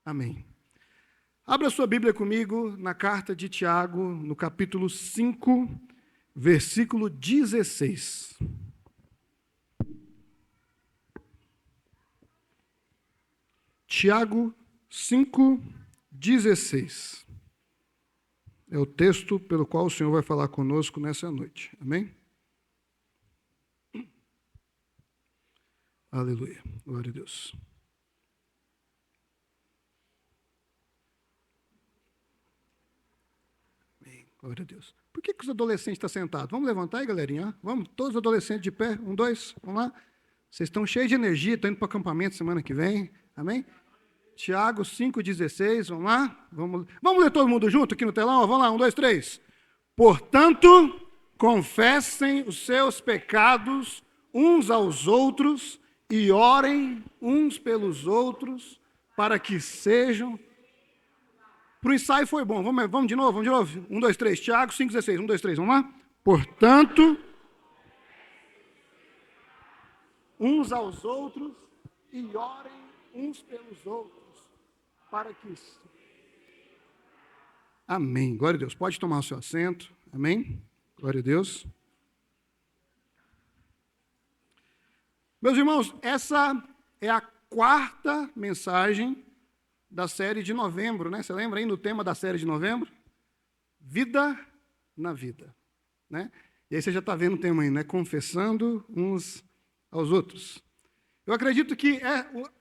Amém. Abra sua Bíblia comigo na carta de Tiago, no capítulo 5, versículo 16. Tiago 5, 16. É o texto pelo qual o Senhor vai falar conosco nessa noite. Amém? Aleluia. Glória a Deus. Amém. Glória a Deus. Por que os adolescentes estão sentados? Vamos levantar aí, galerinha? Vamos, todos os adolescentes de pé. 1, 2, vamos lá. Vocês estão cheios de energia, estão indo para o acampamento semana que vem. Amém? Tiago 5,16, vamos lá? Vamos ler todo mundo junto aqui no telão? Vamos lá, 1, 2, 3. Portanto, confessem os seus pecados uns aos outros e orem uns pelos outros para que sejam... Para o ensaio foi bom, vamos de novo? 1, 2, 3, Tiago 5,16, 1, 2, 3, vamos lá? Portanto, uns aos outros e orem uns pelos outros. Para que... Amém. Glória a Deus. Pode tomar o seu assento. Amém. Glória a Deus. Meus irmãos, essa é a 4ª mensagem da série de novembro, né? Você lembra aí no tema da série de novembro? Vida na vida, né? E aí você já está vendo o tema aí, né? Confessando uns aos outros. Eu acredito que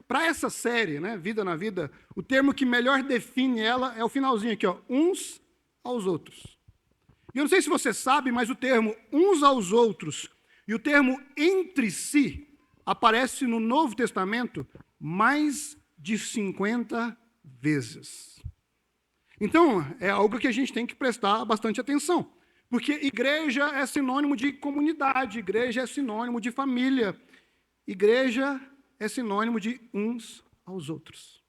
para essa série, né, Vida na Vida, o termo que melhor define ela é o finalzinho aqui, ó, uns aos outros. E eu não sei se você sabe, mas o termo uns aos outros e o termo entre si aparece no Novo Testamento mais de 50 vezes. Então, é algo que a gente tem que prestar bastante atenção, porque igreja é sinônimo de comunidade, igreja é sinônimo de família, igreja é sinônimo de uns aos outros.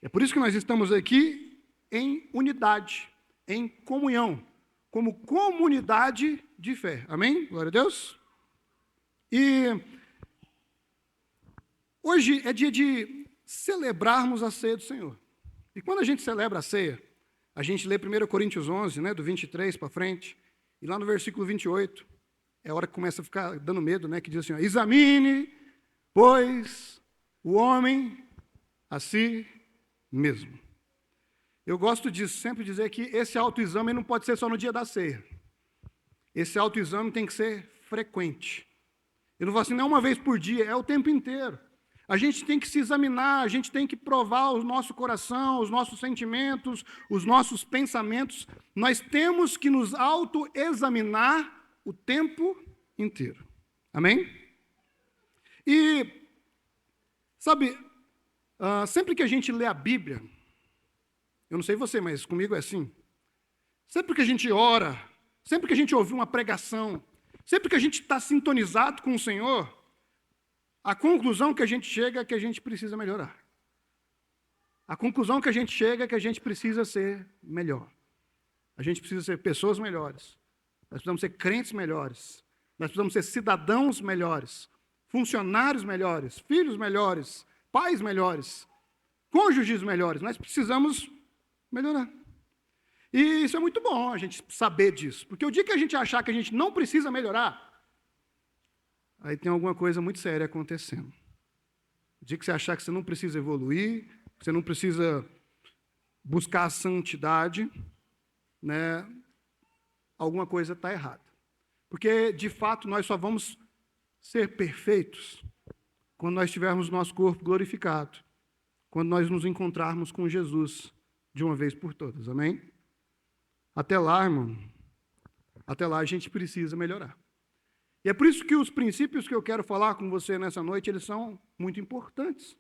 É por isso que nós estamos aqui em unidade, em comunhão, como comunidade de fé. Amém? Glória a Deus. E hoje é dia de celebrarmos a ceia do Senhor. E quando a gente celebra a ceia, a gente lê 1 Coríntios 11, né, do 23 para frente, e lá no versículo 28, é a hora que começa a ficar dando medo, né, que diz assim, ó, examine, pois, o homem a si mesmo. Eu gosto de sempre dizer que esse autoexame não pode ser só no dia da ceia. Esse autoexame tem que ser frequente. Eu não vou assim, não é uma vez por dia, é o tempo inteiro. A gente tem que se examinar, a gente tem que provar o nosso coração, os nossos sentimentos, os nossos pensamentos. Nós temos que nos autoexaminar o tempo inteiro. Amém? E, sabe, sempre que a gente lê a Bíblia, eu não sei você, mas comigo é assim. Sempre que a gente ora, sempre que a gente ouve uma pregação, sempre que a gente está sintonizado com o Senhor, a conclusão que a gente chega é que a gente precisa melhorar. A conclusão que a gente chega é que a gente precisa ser melhor. A gente precisa ser pessoas melhores. Nós precisamos ser crentes melhores. Nós precisamos ser cidadãos melhores. Funcionários melhores. Filhos melhores. Pais melhores. Cônjuges melhores. Nós precisamos melhorar. E isso é muito bom, a gente saber disso. Porque o dia que a gente achar que a gente não precisa melhorar, aí tem alguma coisa muito séria acontecendo. O dia que você achar que você não precisa evoluir, que você não precisa buscar a santidade, né, alguma coisa está errada. Porque, de fato, nós só vamos ser perfeitos quando nós tivermos nosso corpo glorificado, quando nós nos encontrarmos com Jesus de uma vez por todas. Amém? Até lá, irmão, até lá a gente precisa melhorar. E é por isso que os princípios que eu quero falar com você nessa noite, eles são muito importantes.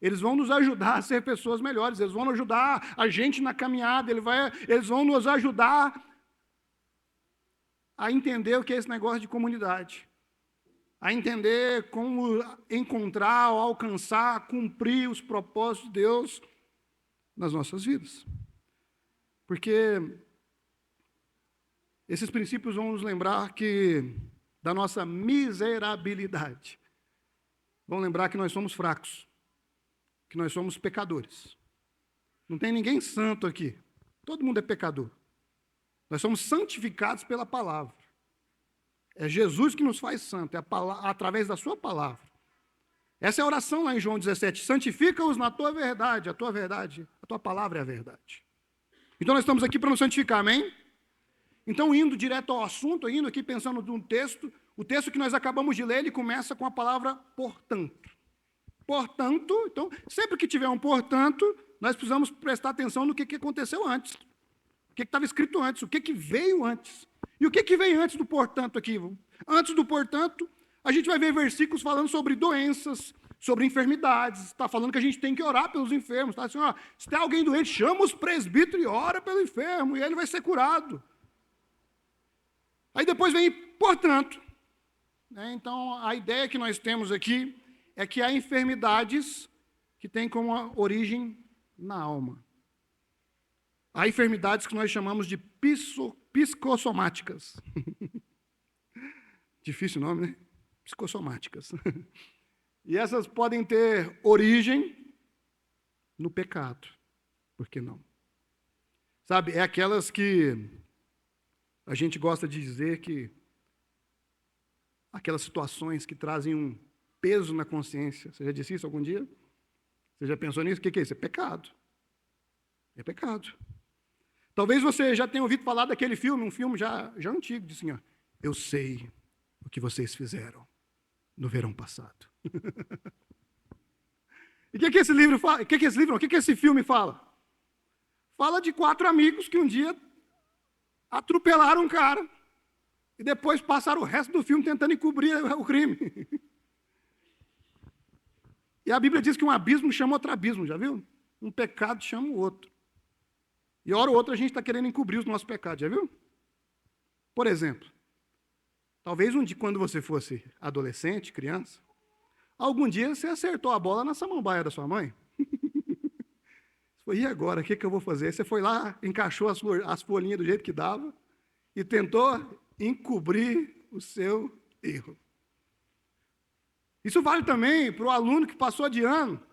Eles vão nos ajudar a ser pessoas melhores, eles vão ajudar a gente na caminhada, eles vão nos ajudar a entender o que é esse negócio de comunidade, a entender como encontrar, alcançar, cumprir os propósitos de Deus nas nossas vidas. Porque esses princípios vão nos lembrar da nossa miserabilidade. Vão lembrar que nós somos fracos, que nós somos pecadores. Não tem ninguém santo aqui. Todo mundo é pecador. Nós somos santificados pela palavra. É Jesus que nos faz santo, é através da sua palavra. Essa é a oração lá em João 17. Santifica-os na tua verdade, a tua palavra é a verdade. Então nós estamos aqui para nos santificar, amém? Então, indo direto ao assunto, indo aqui pensando num texto, o texto que nós acabamos de ler, ele começa com a palavra portanto. Portanto, então, sempre que tiver um portanto, nós precisamos prestar atenção no que aconteceu antes. O que estava escrito antes, o que veio antes. E o que veio antes do portanto aqui? Antes do portanto, a gente vai ver versículos falando sobre doenças, sobre enfermidades. Está falando que a gente tem que orar pelos enfermos. Está assim, ó, se tem alguém doente, chama os presbíteros e ora pelo enfermo, e ele vai ser curado. Aí depois vem, portanto. Né? Então, a ideia que nós temos aqui é que há enfermidades que têm como origem na alma. Há enfermidades que nós chamamos de psicossomáticas. Difícil o nome, né? Psicossomáticas. E essas podem ter origem no pecado. Por que não? Sabe, é aquelas que a gente gosta de dizer que aquelas situações que trazem um peso na consciência. Você já disse isso algum dia? Você já pensou nisso? O que é isso? É pecado. É pecado. Talvez você já tenha ouvido falar daquele filme, um filme já antigo, diz assim, ó, eu sei o que vocês fizeram no verão passado. E o que esse livro fala? O que esse filme fala? Fala de 4 amigos que um dia atropelaram um cara e depois passaram o resto do filme tentando encobrir o crime. E a Bíblia diz que um abismo chama outro abismo, já viu? Um pecado chama o outro. E hora ou outra a gente está querendo encobrir os nossos pecados, já viu? Por exemplo, talvez um dia, quando você fosse adolescente, criança, algum dia você acertou a bola na samambaia da sua mãe. Você foi, e agora? O que eu vou fazer? Você foi lá, encaixou as folhinhas do jeito que dava e tentou encobrir o seu erro. Isso vale também para o aluno que passou de ano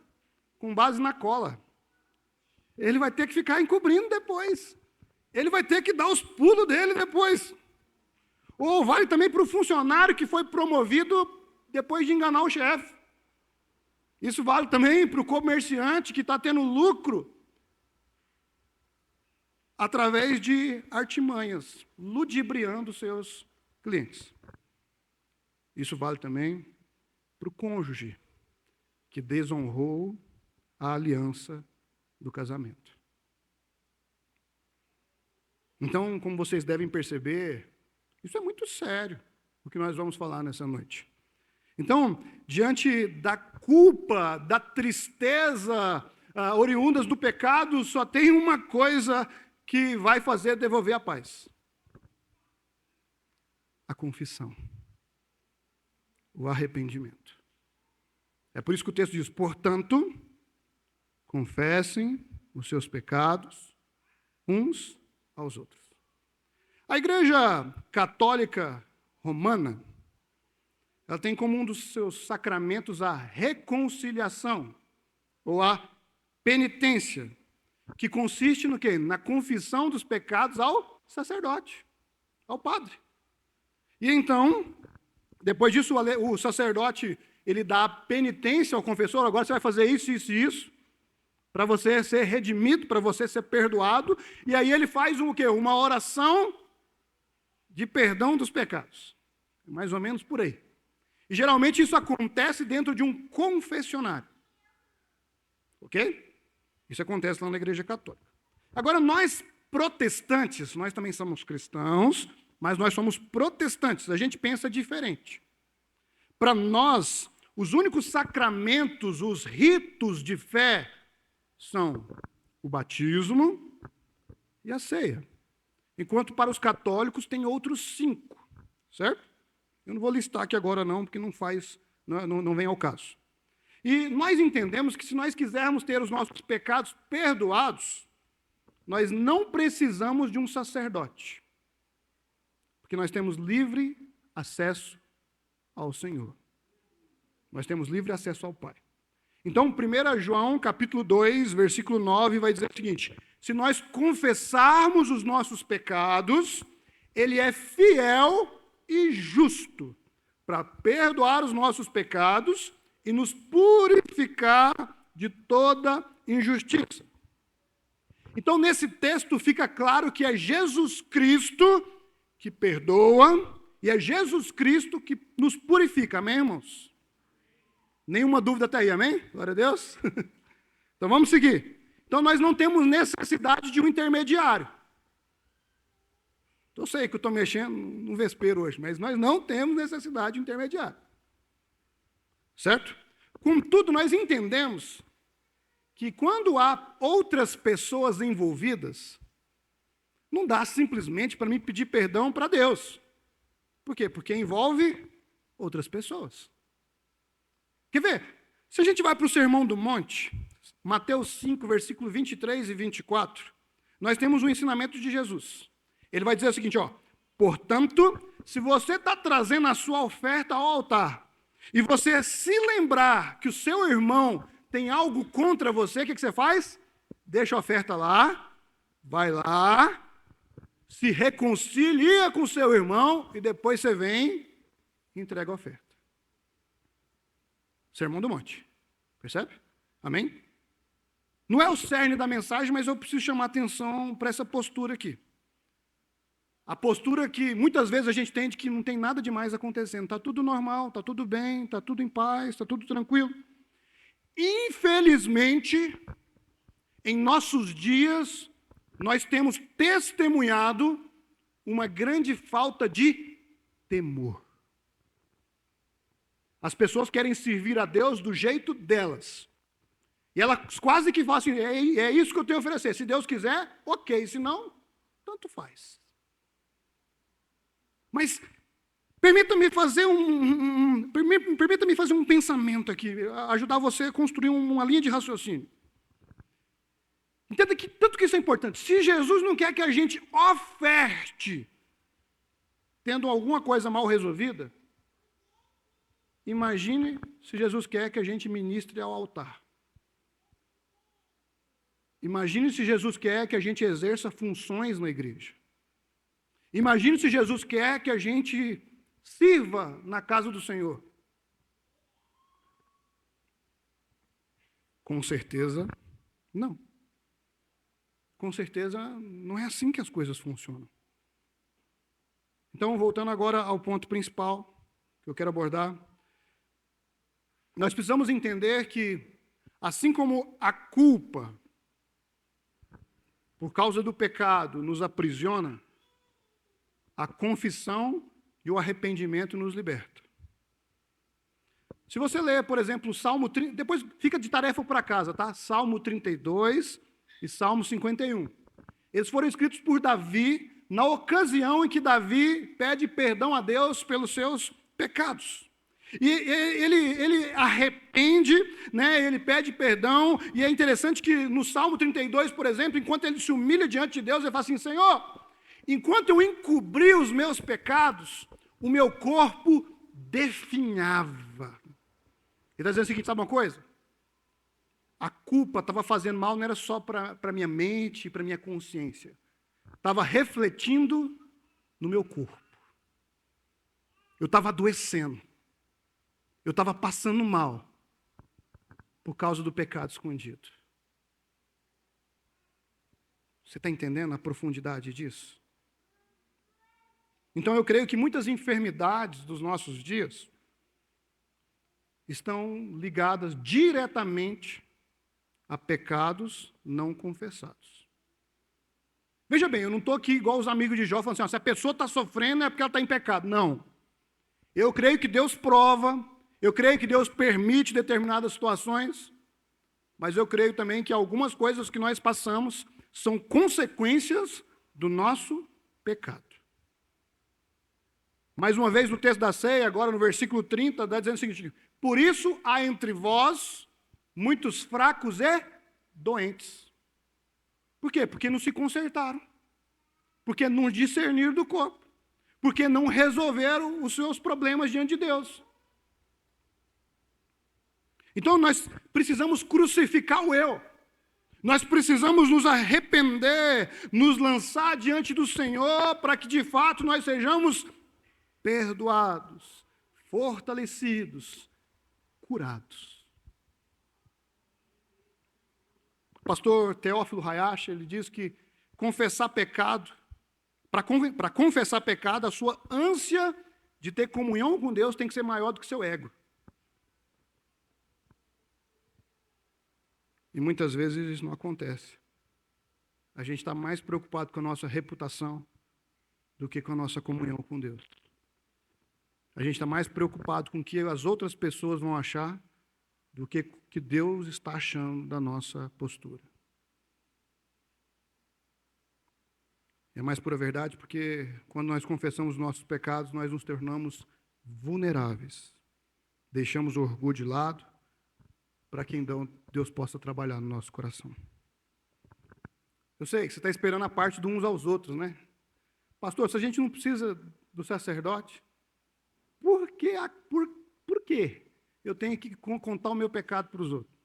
com base na cola. Ele vai ter que ficar encobrindo depois. Ele vai ter que dar os pulos dele depois. Ou vale também para o funcionário que foi promovido depois de enganar o chefe. Isso vale também para o comerciante que está tendo lucro através de artimanhas, ludibriando seus clientes. Isso vale também para o cônjuge que desonrou a aliança do casamento. Então, como vocês devem perceber, isso é muito sério, o que nós vamos falar nessa noite. Então, diante da culpa, da tristeza oriundas do pecado, só tem uma coisa que vai fazer devolver a paz: a confissão, o arrependimento. É por isso que o texto diz, portanto, confessem os seus pecados uns aos outros. A Igreja Católica Romana, ela tem como um dos seus sacramentos a reconciliação, ou a penitência, que consiste no quê? Na confissão dos pecados ao sacerdote, ao padre. E então, depois disso, o sacerdote, ele dá a penitência ao confessor, agora você vai fazer isso, isso e isso, para você ser redimido, para você ser perdoado, e aí ele faz o quê? Uma oração de perdão dos pecados. Mais ou menos por aí. E geralmente isso acontece dentro de um confessionário. Ok? Isso acontece lá na Igreja Católica. Agora, nós protestantes, nós também somos cristãos, mas nós somos protestantes, a gente pensa diferente. Para nós, os únicos sacramentos, os ritos de fé, são o batismo e a ceia. Enquanto para os católicos tem outros 5, certo? Eu não vou listar aqui agora não, porque não vem ao caso. E nós entendemos que se nós quisermos ter os nossos pecados perdoados, nós não precisamos de um sacerdote, porque nós temos livre acesso ao Senhor. Nós temos livre acesso ao Pai. Então, 1 João, capítulo 2, versículo 9, vai dizer o seguinte: se nós confessarmos os nossos pecados, ele é fiel e justo para perdoar os nossos pecados e nos purificar de toda injustiça. Então, nesse texto fica claro que é Jesus Cristo que perdoa e é Jesus Cristo que nos purifica, amém, irmãos? Nenhuma dúvida até aí, amém? Glória a Deus. Então, vamos seguir. Então, nós não temos necessidade de um intermediário. Eu sei que eu estou mexendo no vespeiro hoje, mas nós não temos necessidade de intermediário. Certo? Contudo, nós entendemos que quando há outras pessoas envolvidas, não dá simplesmente para mim pedir perdão para Deus. Por quê? Porque envolve outras pessoas. Quer ver? Se a gente vai para o Sermão do Monte, Mateus 5, versículo 23 e 24, nós temos um ensinamento de Jesus. Ele vai dizer o seguinte, ó: portanto, se você está trazendo a sua oferta ao altar, e você se lembrar que o seu irmão tem algo contra você, o que você faz? Deixa a oferta lá, vai lá, se reconcilia com o seu irmão, e depois você vem e entrega a oferta. Sermão do Monte. Percebe? Amém? Não é o cerne da mensagem, mas eu preciso chamar atenção para essa postura aqui. A postura que muitas vezes a gente tem de que não tem nada demais acontecendo. Está tudo normal, está tudo bem, está tudo em paz, está tudo tranquilo. Infelizmente, em nossos dias, nós temos testemunhado uma grande falta de temor. As pessoas querem servir a Deus do jeito delas. E elas quase que falam assim, é isso que eu tenho a oferecer. Se Deus quiser, ok. Se não, tanto faz. Mas permita-me fazer um pensamento aqui, ajudar você a construir uma linha de raciocínio. Entenda que tanto que isso é importante. Se Jesus não quer que a gente oferte, tendo alguma coisa mal resolvida, imagine se Jesus quer que a gente ministre ao altar. Imagine se Jesus quer que a gente exerça funções na igreja. Imagine se Jesus quer que a gente sirva na casa do Senhor. Com certeza, não. Com certeza, não é assim que as coisas funcionam. Então, voltando agora ao ponto principal que eu quero abordar, nós precisamos entender que, assim como a culpa, por causa do pecado, nos aprisiona, a confissão e o arrependimento nos libertam. Se você ler, por exemplo, o Salmo 30, depois fica de tarefa para casa, tá? Salmo 32 e Salmo 51. Eles foram escritos por Davi na ocasião em que Davi pede perdão a Deus pelos seus pecados. E ele arrepende, né? Ele pede perdão, e é interessante que no Salmo 32, por exemplo, enquanto ele se humilha diante de Deus, ele fala assim, Senhor, enquanto eu encobri os meus pecados, o meu corpo definhava. Ele está dizendo o seguinte, sabe uma coisa? A culpa estava fazendo mal, não era só para a minha mente, para a minha consciência. Estava refletindo no meu corpo. Eu estava adoecendo. Eu estava passando mal por causa do pecado escondido. Você está entendendo a profundidade disso? Então, eu creio que muitas enfermidades dos nossos dias estão ligadas diretamente a pecados não confessados. Veja bem, eu não estou aqui igual os amigos de Jó, falando assim, ó, se a pessoa está sofrendo é porque ela está em pecado. Não. Eu creio que Deus prova, eu creio que Deus permite determinadas situações, mas eu creio também que algumas coisas que nós passamos são consequências do nosso pecado. Mais uma vez, no texto da ceia, agora no versículo 30, está dizendo o seguinte, por isso há entre vós muitos fracos e doentes. Por quê? Porque não se consertaram. Porque não discerniram do corpo. Porque não resolveram os seus problemas diante de Deus. Então nós precisamos crucificar o eu. Nós precisamos nos arrepender, nos lançar diante do Senhor, para que de fato nós sejamos perdoados, fortalecidos, curados. O pastor Teófilo Hayashi, ele diz que confessar pecado, para confessar pecado, a sua ânsia de ter comunhão com Deus tem que ser maior do que seu ego. E muitas vezes isso não acontece. A gente está mais preocupado com a nossa reputação do que com a nossa comunhão com Deus. A gente está mais preocupado com o que as outras pessoas vão achar do que o que Deus está achando da nossa postura. É mais pura verdade porque quando nós confessamos nossos pecados, nós nos tornamos vulneráveis. Deixamos o orgulho de lado para que então Deus possa trabalhar no nosso coração. Eu sei que você está esperando a parte de uns aos outros, né? Pastor, se a gente não precisa do sacerdote, por quê eu tenho que contar o meu pecado para os outros?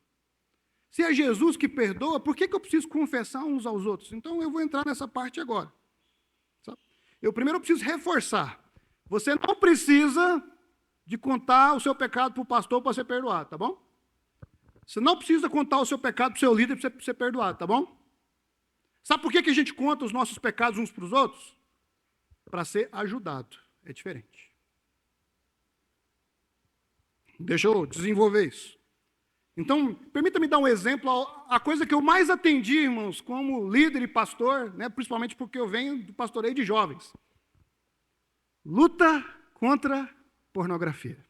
Se é Jesus que perdoa, por que eu preciso confessar uns aos outros? Então eu vou entrar nessa parte agora. Sabe? Primeiro eu preciso reforçar. Você não precisa de contar o seu pecado para o pastor para ser perdoado, tá bom? Você não precisa contar o seu pecado para o seu líder para ser perdoado, tá bom? Sabe por que a gente conta os nossos pecados uns para os outros? Para ser ajudado. É diferente. Deixa eu desenvolver isso. Então, permita-me dar um exemplo. A coisa que eu mais atendi, irmãos, como líder e pastor, né, principalmente porque eu venho do pastoreio de jovens. Luta contra pornografia.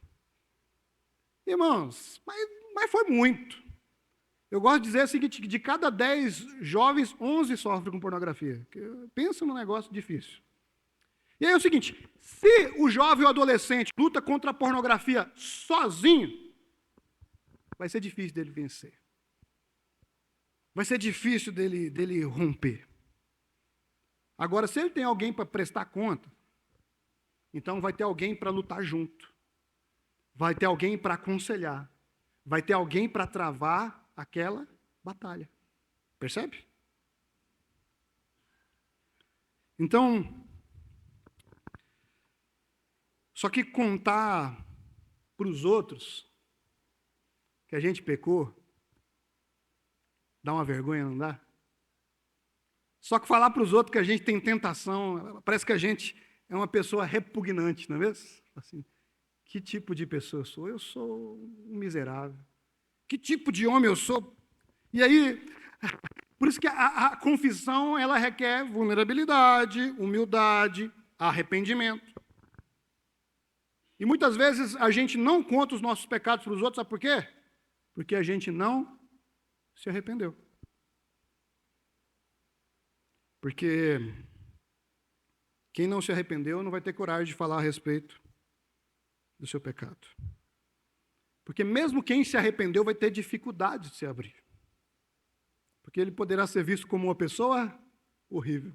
Irmãos, mas foi muito. Eu gosto de dizer o seguinte, que de cada 10 jovens, 11 sofrem com pornografia. Pensa num negócio difícil. E aí é o seguinte, se o jovem ou adolescente luta contra a pornografia sozinho, vai ser difícil dele vencer. Vai ser difícil dele romper. Agora, se ele tem alguém para prestar conta, então vai ter alguém para lutar junto. Vai ter alguém para aconselhar. Vai ter alguém para travar aquela batalha. Percebe? Então, só que contar para os outros que a gente pecou, dá uma vergonha, não dá? Só que falar para os outros que a gente tem tentação, parece que a gente é uma pessoa repugnante, não é mesmo? Assim, que tipo de pessoa eu sou? Eu sou um miserável. Que tipo de homem eu sou? E aí, por isso que a confissão, ela requer vulnerabilidade, humildade, arrependimento. E muitas vezes a gente não conta os nossos pecados para os outros, sabe por quê? Porque a gente não se arrependeu. Porque quem não se arrependeu não vai ter coragem de falar a respeito do seu pecado. Porque mesmo quem se arrependeu vai ter dificuldade de se abrir. Porque ele poderá ser visto como uma pessoa horrível.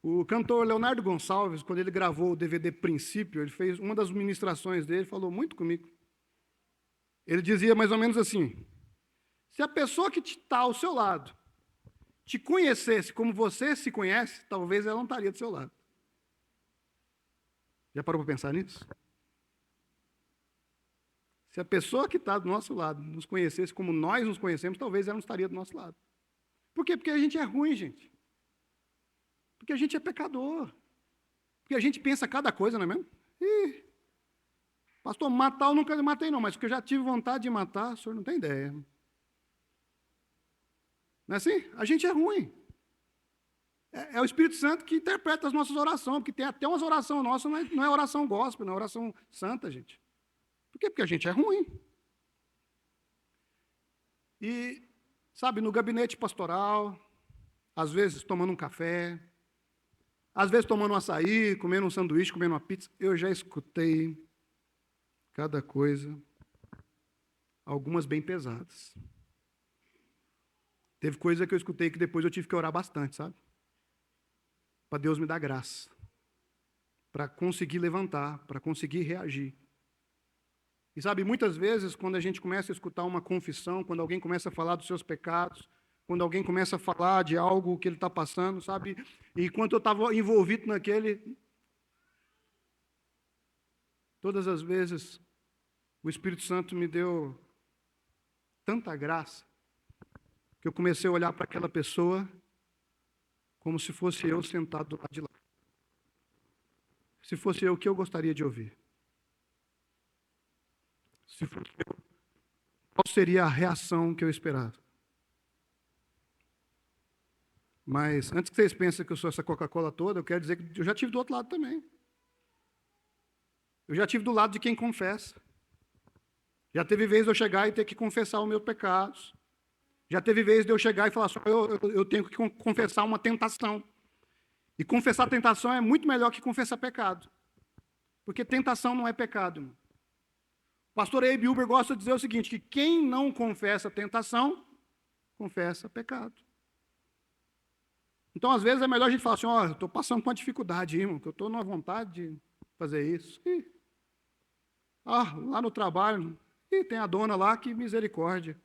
O cantor Leonardo Gonçalves, quando ele gravou o DVD Princípio, ele fez uma das ministrações dele, falou muito comigo. Ele dizia mais ou menos assim, se a pessoa que está ao seu lado te conhecesse como você se conhece, talvez ela não estaria do seu lado. Já parou para pensar nisso? Se a pessoa que está do nosso lado nos conhecesse como nós nos conhecemos, talvez ela não estaria do nosso lado. Por quê? Porque a gente é ruim, gente. Porque a gente é pecador. Porque a gente pensa cada coisa, não é mesmo? Ih, pastor, matar eu nunca matei não, mas porque eu já tive vontade de matar, o senhor não tem ideia. Não é assim? A gente é ruim. É o Espírito Santo que interpreta as nossas orações, porque tem até umas orações nossas, não é oração gospel, não é oração santa, gente. Por quê? Porque a gente é ruim. E, sabe, no gabinete pastoral, às vezes tomando um café, às vezes tomando um açaí, comendo um sanduíche, comendo uma pizza, eu já escutei cada coisa, algumas bem pesadas. Teve coisa que eu escutei que depois eu tive que orar bastante, sabe? Para Deus me dar graça. para conseguir levantar, para conseguir reagir. E sabe, muitas vezes, quando a gente começa a escutar uma confissão, quando alguém começa a falar dos seus pecados, quando alguém começa a falar de algo que ele está passando, sabe? E enquanto eu estava envolvido naquele, todas as vezes, o Espírito Santo me deu tanta graça, que eu comecei a olhar para aquela pessoa como se fosse eu sentado do lado de lá. Se fosse eu, o que eu gostaria de ouvir? Se fosse eu, qual seria a reação que eu esperava? Mas antes que vocês pensem que eu sou essa Coca-Cola toda, eu quero dizer que eu já tive do outro lado também. Eu já tive do lado de quem confessa. Já teve vez de eu chegar e ter que confessar os meus pecados. Já teve vez de eu chegar e falar assim, eu tenho que confessar uma tentação. E confessar tentação é muito melhor que confessar pecado. Porque tentação não é pecado, irmão. O pastor Abe Huber gosta de dizer o seguinte, que quem não confessa tentação, confessa pecado. Então, às vezes, é melhor a gente falar assim, eu estou passando por uma dificuldade, irmão, que eu estou numa vontade de fazer isso. Lá no trabalho, tem a dona lá, que misericórdia.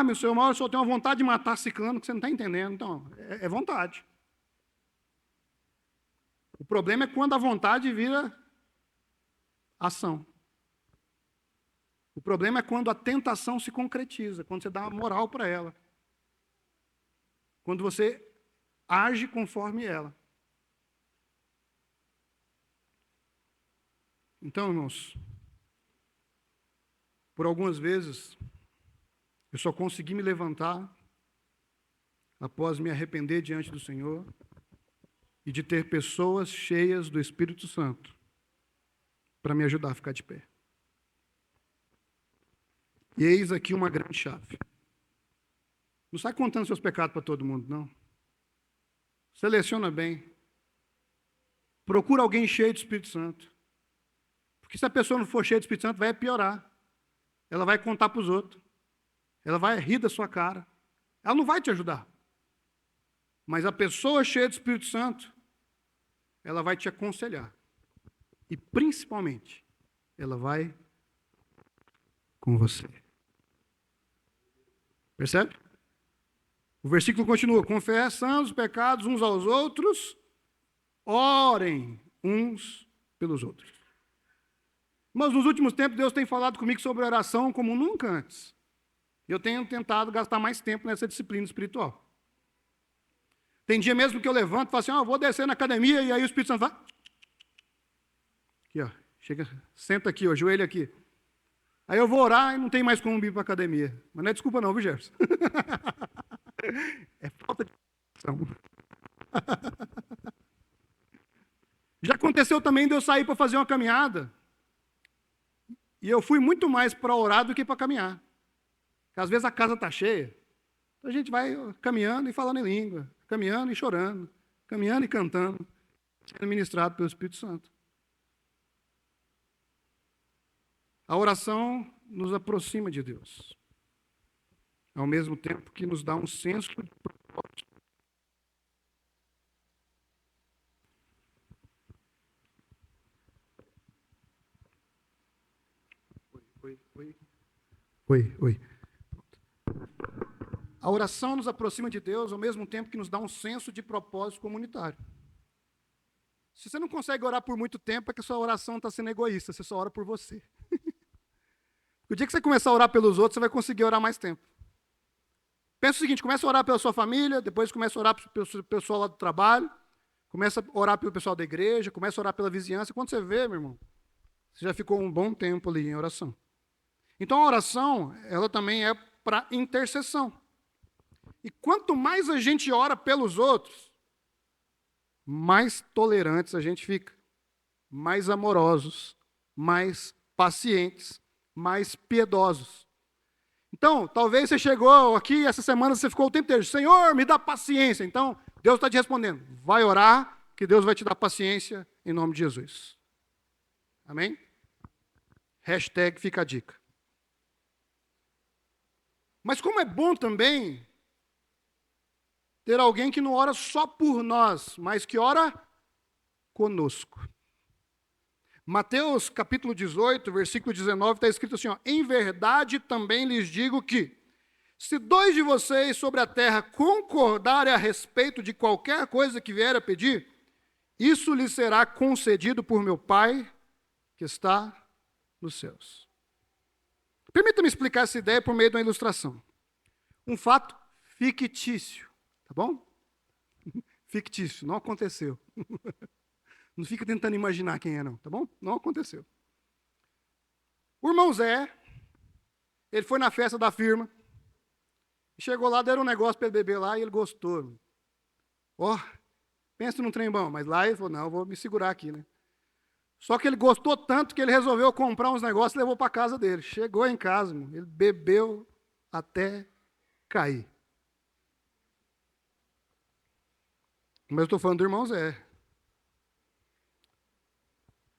Meu senhor, eu só tenho uma vontade de matar ciclano, que você não está entendendo. Então, é vontade. O problema é quando a vontade vira ação. O problema é quando a tentação se concretiza, quando você dá uma moral para ela. Quando você age conforme ela. Então, irmãos, por algumas vezes, eu só consegui me levantar após me arrepender diante do Senhor e de ter pessoas cheias do Espírito Santo para me ajudar a ficar de pé. E eis aqui uma grande chave. Não sai contando seus pecados para todo mundo, não. Seleciona bem. Procura alguém cheio do Espírito Santo. Porque se a pessoa não for cheia do Espírito Santo, vai piorar. Ela vai contar para os outros. Ela vai rir da sua cara. Ela não vai te ajudar. Mas a pessoa cheia do Espírito Santo, ela vai te aconselhar. E, principalmente, ela vai com você. Percebe? O versículo continua. Confessando os pecados uns aos outros, orem uns pelos outros. Mas nos últimos tempos, Deus tem falado comigo sobre oração como nunca antes. Eu tenho tentado gastar mais tempo nessa disciplina espiritual. Tem dia mesmo que eu levanto e falo assim, eu vou descer na academia, e aí o Espírito Santo vai. Aqui, chega, senta aqui, joelho aqui. Aí eu vou orar e não tem mais como ir para a academia. Mas não é desculpa não, viu, Jefferson? É falta de oração. Já aconteceu também de eu sair para fazer uma caminhada. E eu fui muito mais para orar do que para caminhar. Porque às vezes a casa está cheia. Então a gente vai caminhando e falando em língua. Caminhando e chorando. Caminhando e cantando. Sendo ministrado pelo Espírito Santo. A oração nos aproxima de Deus. Ao mesmo tempo que nos dá um senso de propósito. Oi. A oração nos aproxima de Deus ao mesmo tempo que nos dá um senso de propósito comunitário. Se você não consegue orar por muito tempo, é que a sua oração está sendo egoísta, você só ora por você. O dia que você começar a orar pelos outros, você vai conseguir orar mais tempo. Pensa o seguinte, começa a orar pela sua família, depois começa a orar pelo pessoal lá do trabalho, começa a orar pelo pessoal da igreja, começa a orar pela vizinhança. Quando você vê, meu irmão, você já ficou um bom tempo ali em oração. Então a oração, ela também é para intercessão. E quanto mais a gente ora pelos outros, mais tolerantes a gente fica, mais amorosos, mais pacientes, mais piedosos. Então, talvez você chegou aqui, essa semana você ficou o tempo inteiro, Senhor, me dá paciência. Então, Deus está te respondendo, vai orar, que Deus vai te dar paciência, em nome de Jesus. Amém? Hashtag fica a dica. Mas como é bom também ter alguém que não ora só por nós, mas que ora conosco. Mateus capítulo 18, versículo 19, está escrito assim, ó, em verdade também lhes digo que, se 2 de vocês sobre a terra concordarem a respeito de qualquer coisa que vier a pedir, isso lhes será concedido por meu Pai que está nos céus. Permita-me explicar essa ideia por meio de uma ilustração. Um fato fictício, tá bom? Fictício, não aconteceu. Não fica tentando imaginar quem é, não, tá bom? Não aconteceu. O irmão Zé, ele foi na festa da firma, chegou lá, deram um negócio para ele beber lá e ele gostou. Ó, pensa num trem bom, mas lá ele falou, não, eu vou me segurar aqui, né? Só que ele gostou tanto que ele resolveu comprar uns negócios e levou para casa dele. Chegou em casa, ele bebeu até cair. Mas eu estou falando do irmão Zé.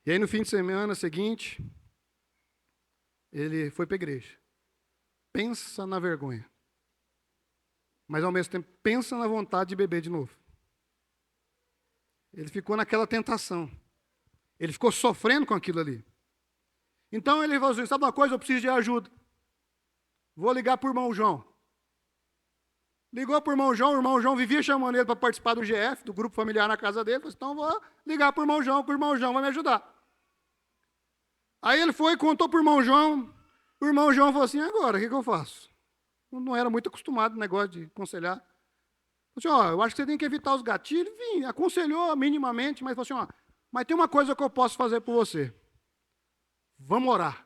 E aí no fim de semana seguinte, ele foi para a igreja. Pensa na vergonha. Mas ao mesmo tempo, pensa na vontade de beber de novo. Ele ficou naquela tentação. Ele ficou sofrendo com aquilo ali. Então ele falou assim, sabe uma coisa, eu preciso de ajuda. Vou ligar para o irmão João. Ligou para o irmão João vivia chamando ele para participar do GF, do grupo familiar na casa dele. Falou assim, então vou ligar para o irmão João, que o irmão João vai me ajudar. Aí ele foi, contou para o irmão João falou assim, agora, o que eu faço? Eu não era muito acostumado no negócio de aconselhar. Falou assim, eu acho que você tem que evitar os gatilhos. Vim, aconselhou minimamente, mas falou assim, mas tem uma coisa que eu posso fazer por você. Vamos orar.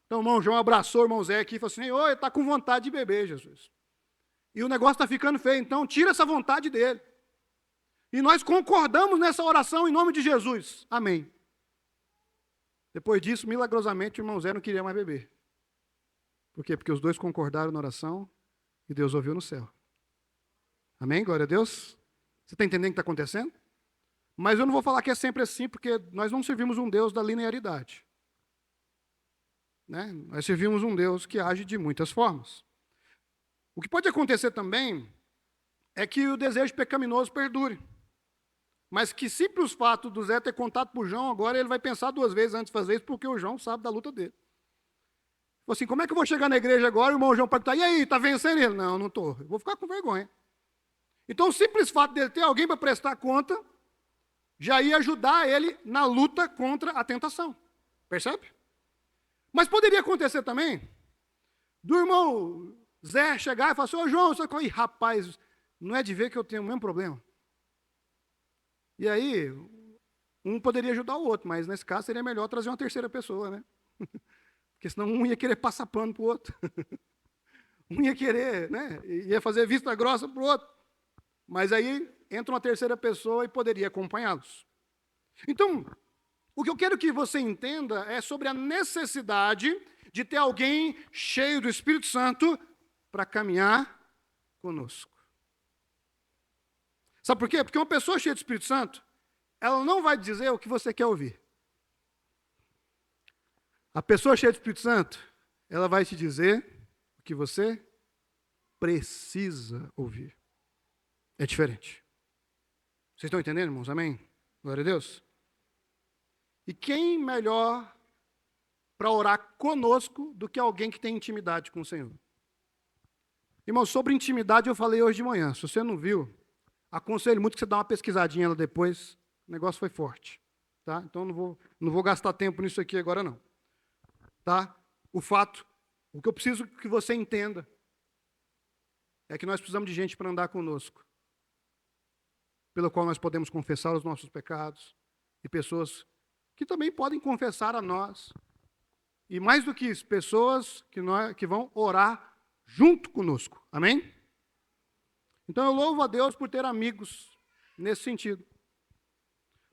Então o irmão João abraçou o irmão Zé aqui e falou assim, ele está com vontade de beber, Jesus. E o negócio está ficando feio, então tira essa vontade dele. E nós concordamos nessa oração em nome de Jesus. Amém. Depois disso, milagrosamente, o irmão Zé não queria mais beber. Por quê? Porque os dois concordaram na oração e Deus ouviu no céu. Amém? Glória a Deus. Você está entendendo o que está acontecendo? Mas eu não vou falar que é sempre assim, porque nós não servimos um Deus da linearidade. Né? Nós servimos um Deus que age de muitas formas. O que pode acontecer também é que o desejo pecaminoso perdure. Mas que simples fato do Zé ter contato para o João, agora ele vai pensar 2 vezes antes de fazer isso, porque o João sabe da luta dele. Falou assim, como é que eu vou chegar na igreja agora e o irmão João perguntar, e aí, está vencendo ele? Não, não estou. Eu vou ficar com vergonha. Então o simples fato dele ter alguém para prestar conta, já ia ajudar ele na luta contra a tentação. Percebe? Mas poderia acontecer também do irmão Zé chegar e falar assim, João, você... Ih, rapaz, não é de ver que eu tenho o mesmo problema? E aí, um poderia ajudar o outro, mas nesse caso seria melhor trazer uma terceira pessoa, né? Porque senão um ia querer passar pano para o outro. Um ia querer, né? Ia fazer vista grossa para o outro. Mas aí entra uma terceira pessoa e poderia acompanhá-los. Então, o que eu quero que você entenda é sobre a necessidade de ter alguém cheio do Espírito Santo para caminhar conosco. Sabe por quê? Porque uma pessoa cheia do Espírito Santo, ela não vai dizer o que você quer ouvir. A pessoa cheia do Espírito Santo, ela vai te dizer o que você precisa ouvir. É diferente. Vocês estão entendendo, irmãos? Amém? Glória a Deus. E quem melhor para orar conosco do que alguém que tem intimidade com o Senhor? Irmão, sobre intimidade eu falei hoje de manhã. Se você não viu, aconselho muito que você dê uma pesquisadinha lá depois. O negócio foi forte. Tá? Então não vou gastar tempo nisso aqui agora não. Tá? O que eu preciso que você entenda é que nós precisamos de gente para andar conosco, pelo qual nós podemos confessar os nossos pecados, e pessoas que também podem confessar a nós. E mais do que isso, pessoas que vão orar junto conosco. Amém? Então eu louvo a Deus por ter amigos nesse sentido.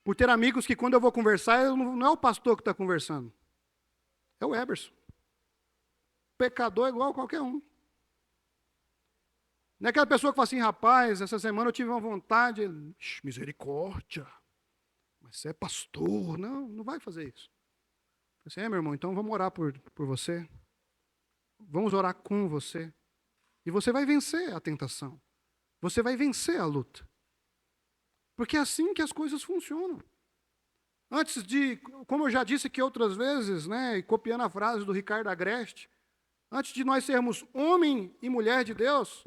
Por ter amigos que quando eu vou conversar, não é o pastor que está conversando. É o Eberson. Pecador igual a qualquer um. Não é aquela pessoa que fala assim, rapaz, essa semana eu tive uma vontade, misericórdia, mas você é pastor. Não, não vai fazer isso. Você meu irmão, então vamos orar por você. Vamos orar com você. E você vai vencer a tentação. Você vai vencer a luta. Porque é assim que as coisas funcionam. Antes de, como eu já disse aqui outras vezes, né, e copiando a frase do Ricardo Agreste, antes de nós sermos homem e mulher de Deus,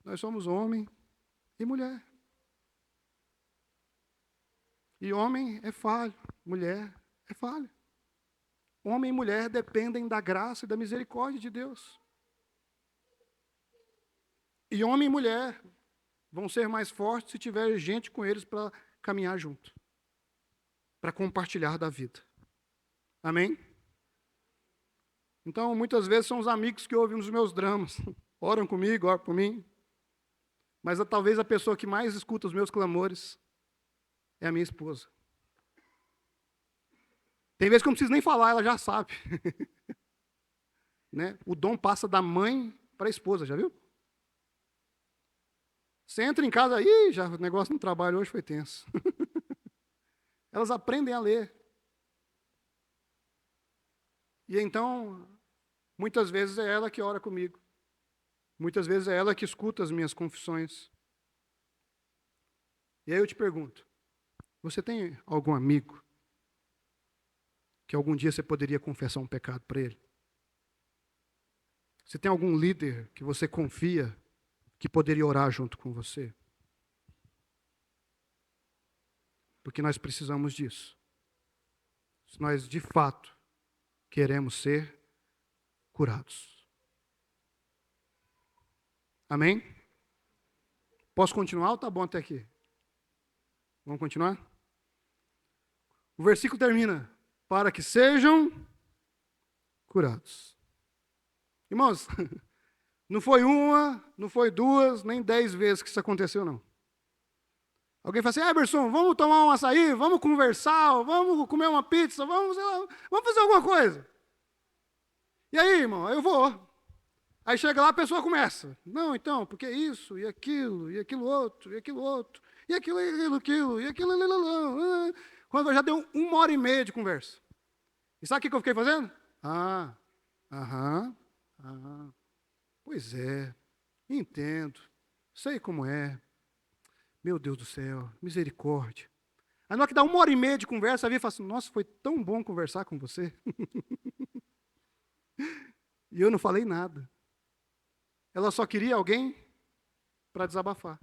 nós somos homem e mulher. E homem é falho, mulher é falha. Homem e mulher dependem da graça e da misericórdia de Deus. E homem e mulher vão ser mais fortes se tiver gente com eles para caminhar junto, para compartilhar da vida. Amém? Então, muitas vezes são os amigos que ouvem os meus dramas, oram comigo, oram por mim, mas talvez a pessoa que mais escuta os meus clamores é a minha esposa. Tem vezes que eu não preciso nem falar, ela já sabe. Né? O dom passa da mãe para a esposa, já viu? Você entra em casa, já o negócio no trabalho hoje foi tenso. Elas aprendem a ler. E então, muitas vezes é ela que ora comigo. Muitas vezes é ela que escuta as minhas confissões. E aí eu te pergunto, você tem algum amigo que algum dia você poderia confessar um pecado para ele? Você tem algum líder que você confia que poderia orar junto com você? Porque nós precisamos disso. Se nós, de fato, queremos ser curados. Amém? Posso continuar ou está bom até aqui? Vamos continuar? O versículo termina, para que sejam curados. Irmãos, não foi uma, não foi duas, nem 10 vezes que isso aconteceu, não. Alguém fala assim, Eberson, vamos tomar um açaí, vamos conversar, vamos comer uma pizza, vamos fazer alguma coisa. E aí, irmão, eu vou. Aí chega lá, a pessoa começa. Não, então, porque isso, e aquilo outro, e aquilo outro, e aquilo, e aquilo. Quando já deu 1h30 de conversa. E sabe o que eu fiquei fazendo? Pois é, entendo, sei como é. Meu Deus do céu, misericórdia. Aí na hora que dá 1h30 de conversa, a Via fala assim, nossa, foi tão bom conversar com você. E eu não falei nada. Ela só queria alguém para desabafar.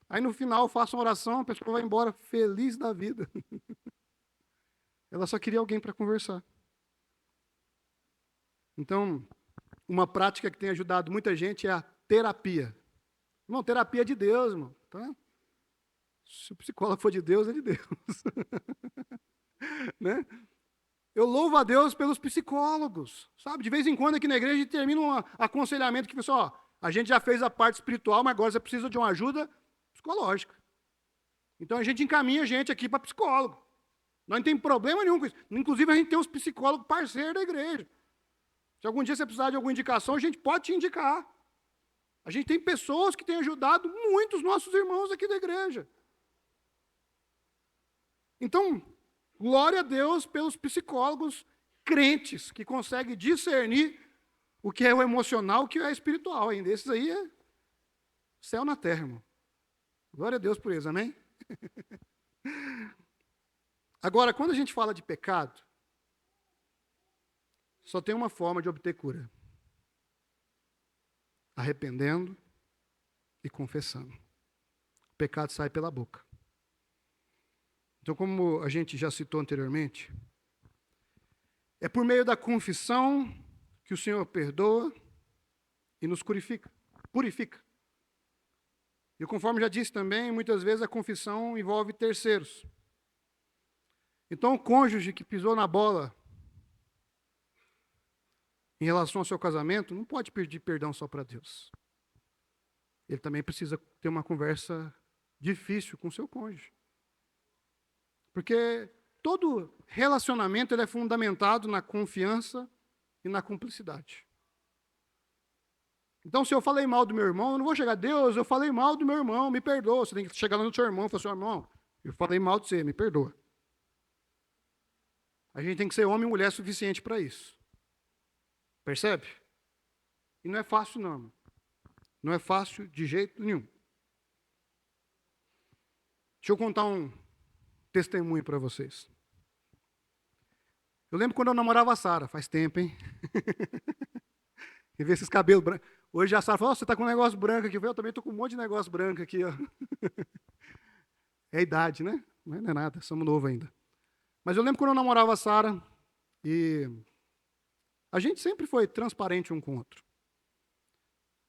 Aí no final eu faço uma oração, a pessoa vai embora feliz da vida. Ela só queria alguém para conversar. Então, uma prática que tem ajudado muita gente é a terapia. Irmão, terapia é de Deus, irmão. Tá? Se o psicólogo for de Deus, é de Deus. Né? Eu louvo a Deus pelos psicólogos. Sabe, de vez em quando aqui na igreja a gente termina um aconselhamento que pessoal, a gente já fez a parte espiritual, mas agora você precisa de uma ajuda psicológica. Então a gente encaminha a gente aqui para psicólogo. Nós não tem problema nenhum com isso. Inclusive a gente tem uns psicólogos parceiros da igreja. Se algum dia você precisar de alguma indicação, a gente pode te indicar. A gente tem pessoas que têm ajudado muitos nossos irmãos aqui da igreja. Então, glória a Deus pelos psicólogos crentes que conseguem discernir o que é o emocional, o que é espiritual ainda. Esses aí é céu na terra, irmão. Glória a Deus por eles, amém? Agora, quando a gente fala de pecado, só tem uma forma de obter cura. Arrependendo e confessando. O pecado sai pela boca. Então, como a gente já citou anteriormente, é por meio da confissão que o Senhor perdoa e nos purifica. E conforme já disse também, muitas vezes a confissão envolve terceiros. Então, o cônjuge que pisou na bola em relação ao seu casamento não pode pedir perdão só para Deus. Ele também precisa ter uma conversa difícil com o seu cônjuge. Porque todo relacionamento ele é fundamentado na confiança e na cumplicidade. Então, se eu falei mal do meu irmão, eu não vou chegar a Deus, eu falei mal do meu irmão, me perdoa. Você tem que chegar lá no seu irmão e falar assim, irmão, eu falei mal de você, me perdoa. A gente tem que ser homem e mulher suficiente para isso. Percebe? E não é fácil, não. Não é fácil de jeito nenhum. Deixa eu contar um testemunho para vocês. Eu lembro quando eu namorava a Sara, faz tempo, hein? E ver esses cabelos brancos. Hoje a Sara falou, você está com um negócio branco aqui. Eu também estou com um monte de negócio branco aqui. Ó. É a idade, né? Não é nada, somos novos ainda. Mas eu lembro quando eu namorava a Sara e a gente sempre foi transparente um com o outro.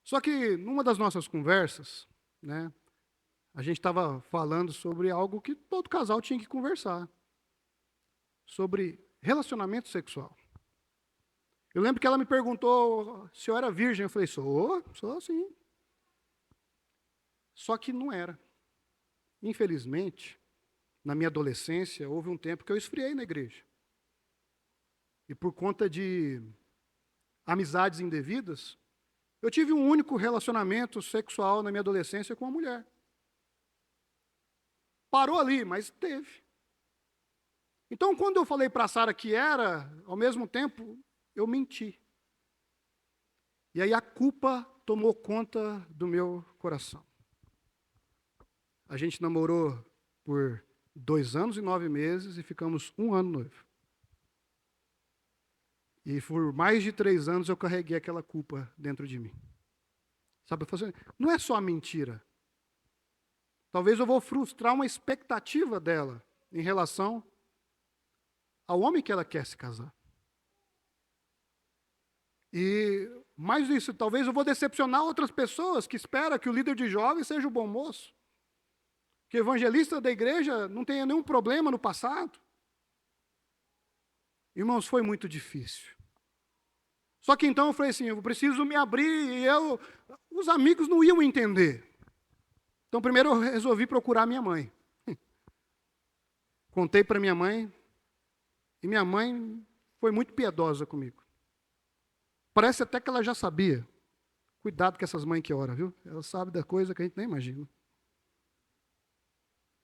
Só que numa das nossas conversas, né, a gente estava falando sobre algo que todo casal tinha que conversar. Sobre relacionamento sexual. Eu lembro que ela me perguntou se eu era virgem. Eu falei, sou sim. Só que não era. Infelizmente, na minha adolescência, houve um tempo que eu esfriei na igreja. E por conta de amizades indevidas, eu tive um único relacionamento sexual na minha adolescência com uma mulher. Parou ali, mas teve. Então, quando eu falei para a Sara que era, ao mesmo tempo, eu menti. E aí a culpa tomou conta do meu coração. A gente namorou por 2 anos e 9 meses e ficamos 1 ano noivo. E por mais de 3 anos eu carreguei aquela culpa dentro de mim. Sabe, não é só a mentira. Talvez eu vou frustrar uma expectativa dela em relação ao homem que ela quer se casar. E mais isso, talvez eu vou decepcionar outras pessoas que esperam que o líder de jovens seja o bom moço. Que o evangelista da igreja não tenha nenhum problema no passado. Irmãos, foi muito difícil. Só que então eu falei assim, eu preciso me abrir e os amigos não iam entender. Então primeiro eu resolvi procurar minha mãe. Contei para minha mãe e minha mãe foi muito piedosa comigo. Parece até que ela já sabia. Cuidado com essas mães que oram, viu? Ela sabe da coisa que a gente nem imagina.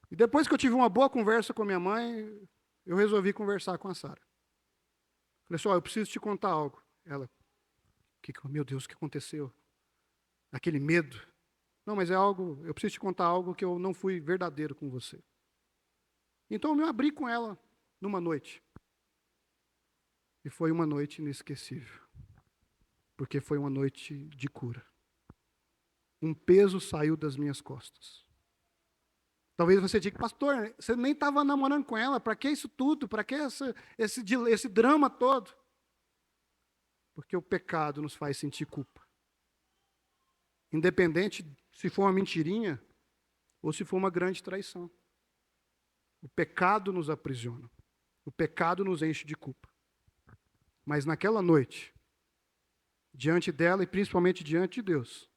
E depois que eu tive uma boa conversa com a minha mãe, eu resolvi conversar com a Sara. Falei assim, eu preciso te contar algo. Ela, meu Deus, o que aconteceu? Aquele medo. Não, mas é algo, eu preciso te contar algo que eu não fui verdadeiro com você. Então eu me abri com ela numa noite. E foi uma noite inesquecível. Porque foi uma noite de cura. Um peso saiu das minhas costas. Talvez você diga, pastor, você nem estava namorando com ela, para que isso tudo? Para que esse drama todo? Porque o pecado nos faz sentir culpa. Independente se for uma mentirinha ou se for uma grande traição. O pecado nos aprisiona. O pecado nos enche de culpa. Mas naquela noite, diante dela e principalmente diante de Deus,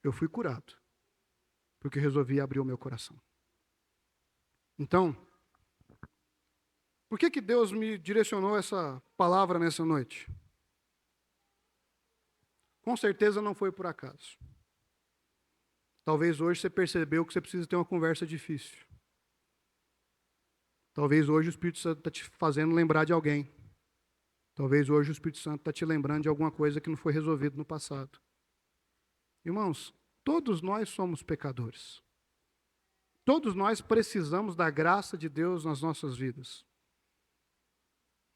eu fui curado. Porque resolvi abrir o meu coração. Então, por que Deus me direcionou essa palavra nessa noite? Com certeza não foi por acaso. Talvez hoje você percebeu que você precisa ter uma conversa difícil. Talvez hoje o Espírito Santo está te fazendo lembrar de alguém. Talvez hoje o Espírito Santo está te lembrando de alguma coisa que não foi resolvida no passado. Irmãos, todos nós somos pecadores. Todos nós precisamos da graça de Deus nas nossas vidas.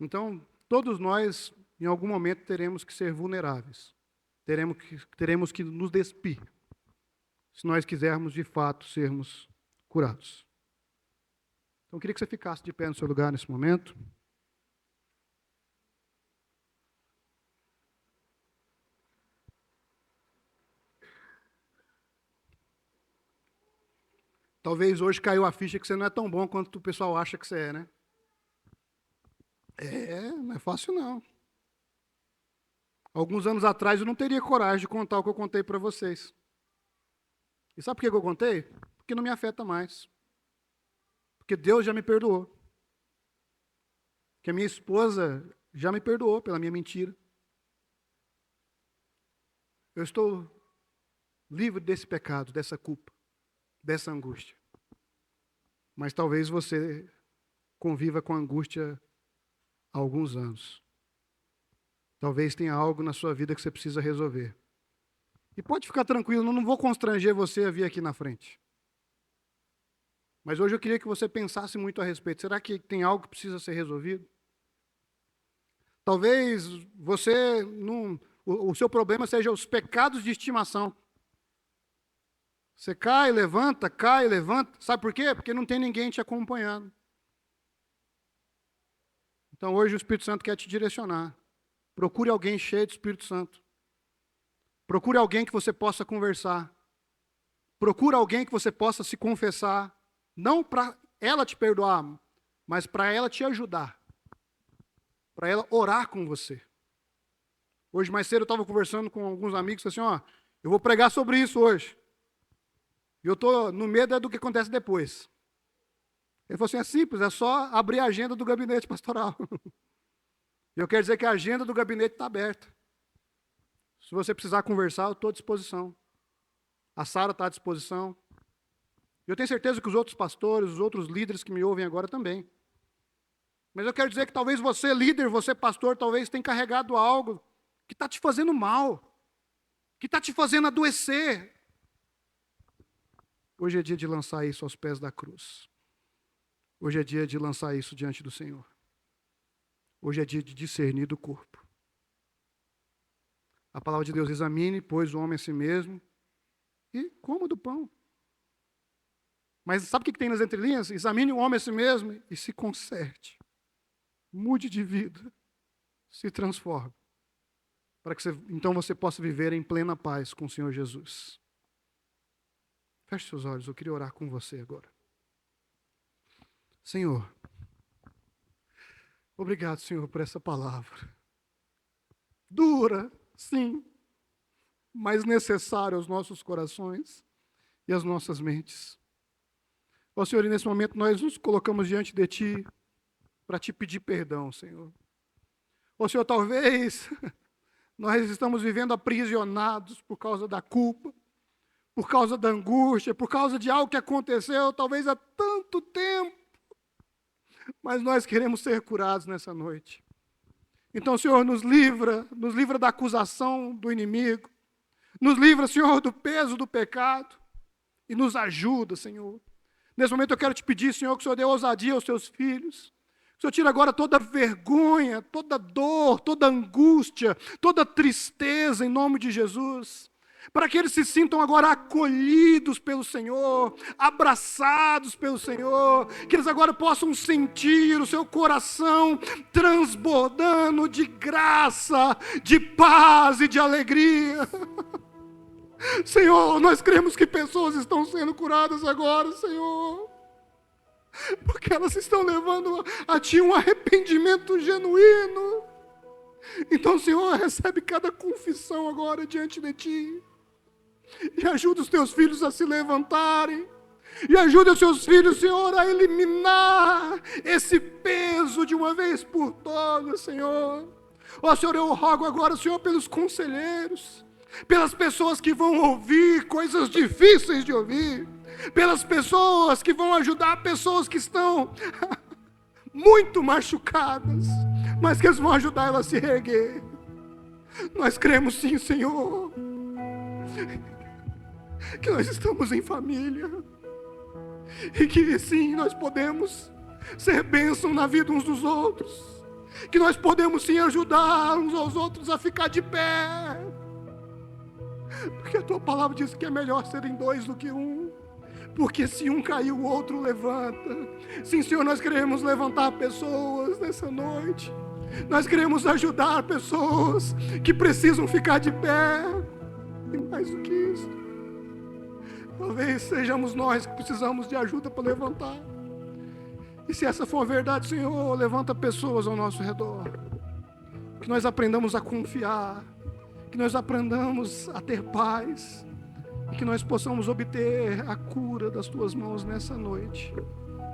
Então, todos nós, em algum momento, teremos que ser vulneráveis. Teremos que nos despir, se nós quisermos, de fato, sermos curados. Então, eu queria que você ficasse de pé no seu lugar nesse momento. Talvez hoje caiu a ficha que você não é tão bom quanto o pessoal acha que você é, né? Não é fácil não. Alguns anos atrás eu não teria coragem de contar o que eu contei para vocês. E sabe por que eu contei? Porque não me afeta mais. Porque Deus já me perdoou. Porque a minha esposa já me perdoou pela minha mentira. Eu estou livre desse pecado, dessa culpa, dessa angústia. Mas talvez você conviva com angústia há alguns anos. Talvez tenha algo na sua vida que você precisa resolver. E pode ficar tranquilo, não vou constranger você a vir aqui na frente. Mas hoje eu queria que você pensasse muito a respeito. Será que tem algo que precisa ser resolvido? Talvez você não, o seu problema seja os pecados de estimação. Você cai, levanta, cai, levanta. Sabe por quê? Porque não tem ninguém te acompanhando. Então hoje o Espírito Santo quer te direcionar. Procure alguém cheio do Espírito Santo. Procure alguém que você possa conversar. Procure alguém que você possa se confessar. Não para ela te perdoar, mas para ela te ajudar. Para ela orar com você. Hoje mais cedo eu estava conversando com alguns amigos, assim, ó, eu vou pregar sobre isso hoje. E eu estou no medo do que acontece depois. Ele falou assim, é simples, é só abrir a agenda do gabinete pastoral. E eu quero dizer que a agenda do gabinete está aberta. Se você precisar conversar, eu estou à disposição. A Sara está à disposição. E eu tenho certeza que os outros pastores, os outros líderes que me ouvem agora também. Mas eu quero dizer que talvez você, líder, você, pastor, talvez tenha carregado algo que está te fazendo mal, que está te fazendo adoecer. Hoje é dia de lançar isso aos pés da cruz. Hoje é dia de lançar isso diante do Senhor. Hoje é dia de discernir do corpo. A palavra de Deus, examine, pois, o homem a si mesmo e coma do pão. Mas sabe o que tem nas entrelinhas? Examine o homem a si mesmo e se conserte. Mude de vida, se transforme, para que então você possa viver em plena paz com o Senhor Jesus. Feche seus olhos, eu queria orar com você agora. Senhor, obrigado, Senhor, por essa palavra. Dura, sim, mas necessária aos nossos corações e às nossas mentes. Ó Senhor, e nesse momento nós nos colocamos diante de Ti, para te pedir perdão, Senhor. Ó Senhor, talvez nós estamos vivendo aprisionados por causa da culpa, por causa da angústia, por causa de algo que aconteceu, talvez há tanto tempo, mas nós queremos ser curados nessa noite. Então, Senhor, nos livra da acusação do inimigo, nos livra, Senhor, do peso do pecado, e nos ajuda, Senhor. Nesse momento eu quero te pedir, Senhor, que o Senhor dê ousadia aos seus filhos, o Senhor tira agora toda vergonha, toda dor, toda angústia, toda tristeza em nome de Jesus, para que eles se sintam agora acolhidos pelo Senhor, abraçados pelo Senhor, que eles agora possam sentir o seu coração transbordando de graça, de paz e de alegria. Senhor, nós cremos que pessoas estão sendo curadas agora, Senhor, porque elas estão levando a Ti um arrependimento genuíno. Então, Senhor, recebe cada confissão agora diante de Ti. E ajuda os Teus filhos a se levantarem. E ajuda os Seus filhos, Senhor, a eliminar esse peso de uma vez por todas, Senhor. Ó Senhor, eu rogo agora, Senhor, pelos conselheiros, pelas pessoas que vão ouvir coisas difíceis de ouvir, pelas pessoas que vão ajudar pessoas que estão muito machucadas, mas que eles vão ajudar elas a se reerguer. Nós cremos sim, Senhor, que nós estamos em família, e que sim, nós podemos ser bênção na vida uns dos outros, que nós podemos sim ajudar uns aos outros a ficar de pé, porque a Tua palavra diz que é melhor serem dois do que um, porque se um cair, o outro levanta. Sim, Senhor, nós queremos levantar pessoas nessa noite. Nós queremos ajudar pessoas que precisam ficar de pé. E mais do que isso, talvez sejamos nós que precisamos de ajuda para levantar. E se essa for a verdade, Senhor, levanta pessoas ao nosso redor. Que nós aprendamos a confiar, que nós aprendamos a ter paz, e que nós possamos obter a cura das Tuas mãos nessa noite,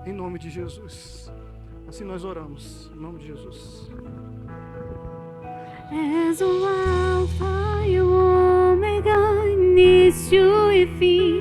em nome de Jesus. Assim nós oramos, em nome de Jesus. És o Alfa e o Ômega, início e fim.